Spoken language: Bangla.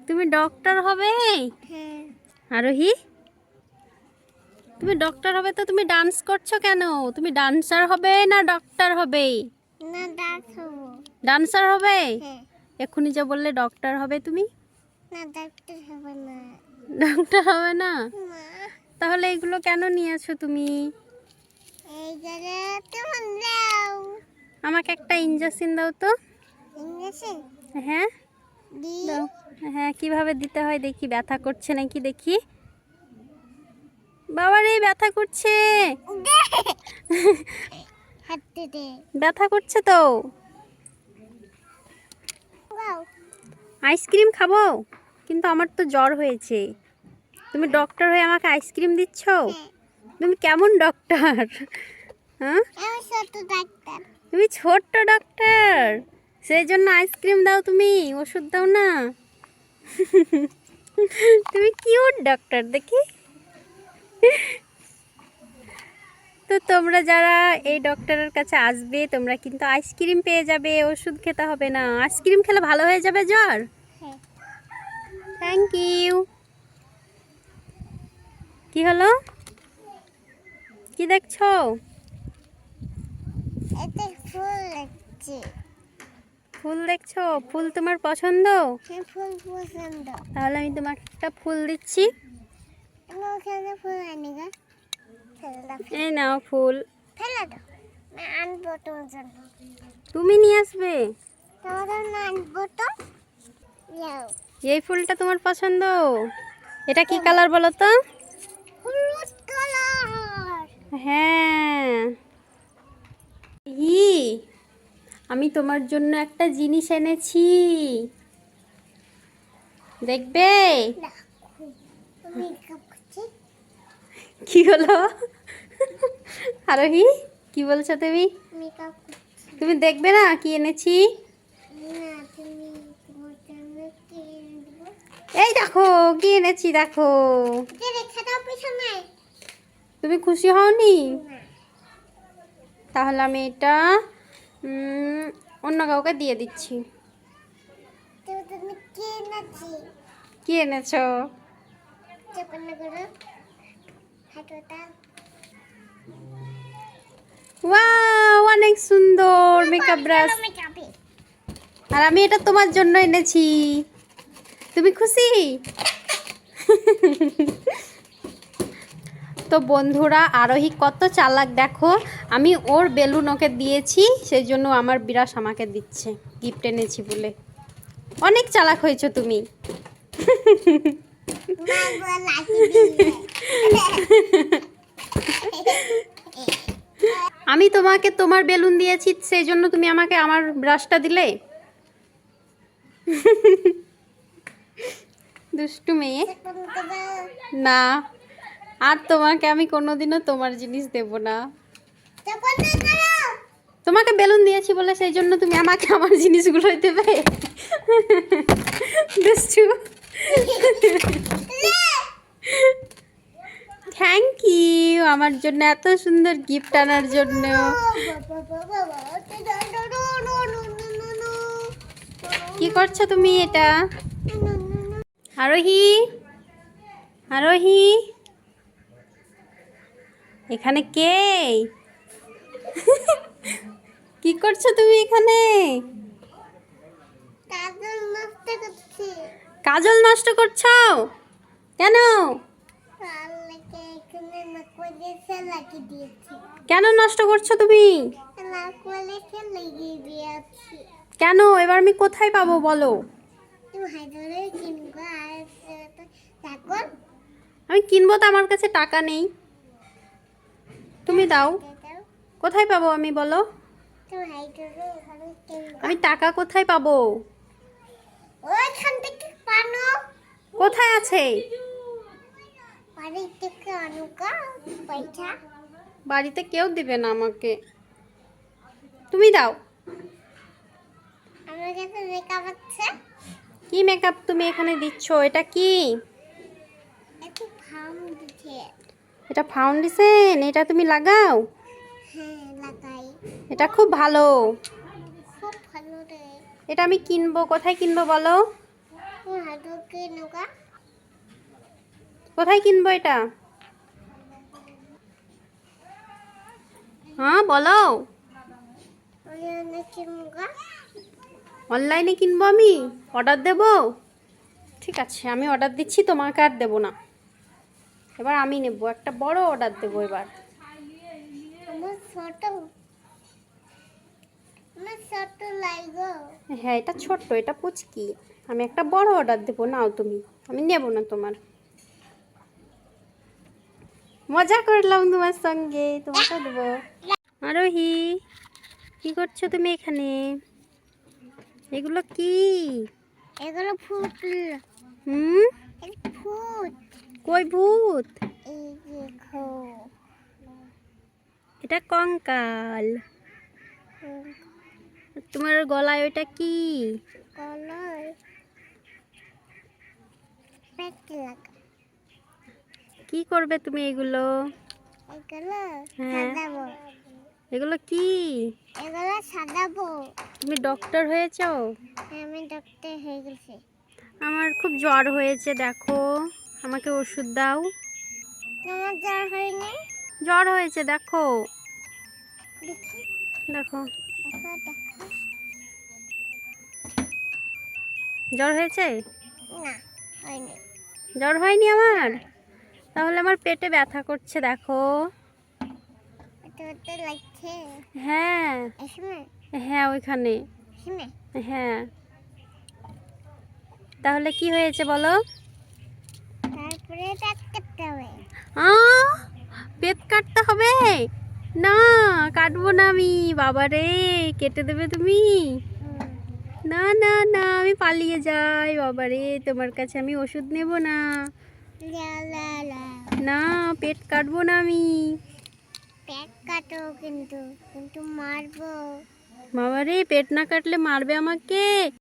তুমি ডক্টর হবে? হ্যাঁ। আরোহী, তুমি ডক্টর হবে তো তুমি ডান্স করছো কেন? তুমি ডান্সার হবে না ডক্টর হবে? না, ডাক্তার হবো। ডান্সার হবে? হ্যাঁ। এক্ষুনি যা বললে ডক্টর হবে তুমি। না, ডাক্তার হবে না। ডক্টর হবে না? মা, তাহলে এগুলো কেন নিয়েছো তুমি? এই জায়গায় কেমন দাও? আমাকে একটা ইঞ্জেকশন দাও তো। ইঞ্জেকশন হ্যাঁ দি। দাও। হ্যাঁ, কিভাবে দিতে হয় দেখি। ব্যথা করছে নাকি দেখি। বাবারে ব্যথা করছে। হাতে দে। ব্যথা করছে তো। গাও। আইসক্রিম খাবো? কিন্তু আমার তো জ্বর হয়েছে। তুমি ডক্টর হয়ে আমাকে আইসক্রিম দিচ্ছ? হ্যাঁ। তুমি কেমন ডক্টর? হ্যাঁ, আমি ছোট ডাক্তার। তুমি ছোট্ট ডক্টর, সেই জন্য আইসক্রিম দাও তুমি, ওষুধ দাও না। তুমি কিউট ডক্টর দেখি। তো তোমরা যারা এই ডক্টরের কাছে আসবে তোমরা কিন্তু আইসক্রিম পেয়ে যাবে, ওষুধ খেতে হবে না। আইসক্রিম খেলে ভালো হয়ে যাবে জ্বর। হ্যাঁ। Thank you. কি হলো? কি দেখছো? এতে ফুল লাগছে। ফুল দেখছো? ফুল তোমার পছন্দ? হ্যাঁ, ফুল পছন্দ। তাহলে আমি তোমাকে একটা ফুল দিচ্ছি। আমি ওখানে ফুল আনি গা। ফেলে দাও। এই নাও ফুল। ফেলে দাও। না, আনবো তোমার জন্য। তুমি নিয়ে আসবে? তোমার জন্য আনবো তো। যাও। এই ফুলটা তোমার পছন্দ? এটা কি কালার বলো তো? হলুদ কালার। হ্যাঁ। আমি তোমার জন্য একটা জিনিস এনেছি, দেখবে? দেখো, মেকআপ করছি। কি হলো? আরোহী, কি বলছো তুমি? মেকআপ করছি। তুমি দেখবে না কি এনেছি? না, তুমি তোমার জন্য কি আনবো? এই দেখো কি এনেছি, দেখো। যে রেখে দাও পিছনে। তুমি খুশি হওনি? না। তাহলে আমি এটা অন্য কাউকে দিয়ে দিচ্ছি। তুমি কি এনেছি? কি এনেছো? চোখের করে হাঁটুটা। ওয়াও, অনেক সুন্দর মেকআপ ব্রাশ। মেকআপে। আর আমি এটা তোমার জন্য এনেছি। তুমি খুশি? তো বন্ধুরা, আরোহী কত চালাক দেখো। আমি ওর বেলুন ওকে দিয়েছি, সেই জন্য আমার বিরাস আমাকে দিচ্ছে, গিফট এনেছি বলে। অনেক চালাক হয়েছো তুমি। বাবা লাঠি দিয়ে। আমি তোমাকে তোমার বেলুন দিয়েছি, সেই জন্য তুমি আমাকে আমার ব্রাশটা দিলে। দুষ্টু মেয়ে। না, আর তোমাকে আমি কোনোদিনও তোমার জিনিস দেব না। তোমাকে বেলুন দিয়েছি বলে সেই জন্য তুমি আমাকে আমার জিনিসগুলোই দেবে। দুষ্টু। থ্যাংক ইউ আমার জন্য এত সুন্দর গিফট আনার জন্য। কি করছো তুমি এটা? আরোহী, আরোহী, এখানে কে? কি করছো তুমি এখানে? কাজল নষ্ট করছো কেন? কেন নষ্ট করছো তুমি? কেন? এবার আমি কোথায় পাবো বলো? আমি কিনবো তো, আমার কাছে টাকা নেই। তুমি দাও। কোথায় পাবো আমি বলো? আমি টাকা কোথায় পাবো? কোথায় আছে? বাড়িতে কেউ দিবে না আমাকে, তুমি দাও। কি মেকআপ তুমি এখানে দিচ্ছ? এটা কি? এটা ফাউন্ডেশন। এটা তুমি লাগাও? হ্যাঁ, লাগাই। এটা খুব ভালো। খুব ভালো রে। এটা আমি কিনবো, কোথায় কিনবো বলো? হাঁটুকে নৌকা কোথায় কিনবো এটা? হ্যাঁ বলো। অনেক নৌকা অনলাইনে কিনবো, আমি অর্ডার দেবো। ঠিক আছে, আমি অর্ডার দিচ্ছি, তোমাকে আর দেবো না। এবার আমি নেব, একটা বড় অর্ডার দেবো এবার। আমার ছোট লাগো। হ্যাঁ, এটা ছোট্ট, এটা পুচকি। আমি একটা বড় অর্ডার দেবো, নাও তুমি। আমি নেব না তোমার। মজা করলাম তোমার সঙ্গে, তোমাকে দেবো। আরোহী, কি করছো তুমি এখানে? এগুলো কি? এগুলো ফুট। হুম? ফুট। কই ভূত? এই দেখো। এটা কঙ্কাল। তোমার গলায় ওইটা কি? কলর পেট লাগা। কি করবে তুমি এগুলো? এগুলো হ্যাঁ। সাজাবো। এগুলো কি? এগুলো সাজাবো। তুমি ডক্টর হয়েছো? আমি ডক্টর হয়ে গেছি। আমার খুব জ্বর হয়েছে, দেখো, আমাকে ওষুধ দাও। তোমার জ্বর হয়নি? জ্বর হয়েছে, দেখো। দেখি। দেখো, দেখো দেখো। জ্বর হয়েছে? না, হয়নি। জ্বর হয়নি আমার? তাহলে আমার পেটে ব্যথা করছে, দেখো। এটা লাগছে। হ্যাঁ। এখানে হ্যাঁ, ওইখানে। এখানে হ্যাঁ। তাহলে কি হয়েছে বলো? তারপরে দাঁত কাটতে হবে। পেট কাটতে হবে? না, কাটবো না আমি। বাবা রে, কেটে দেবে তুমি? না না না, আমি পালিয়ে যাই। বাবা রে, তোমার কাছে আমি ওষুধ নেব না। লা লা লা। না, পেট কাটবো না আমি। পেট কাটো কিন্তু কিন্তু মারবো। বাবা রে, পেট না কাটলে মারবে আমাকে।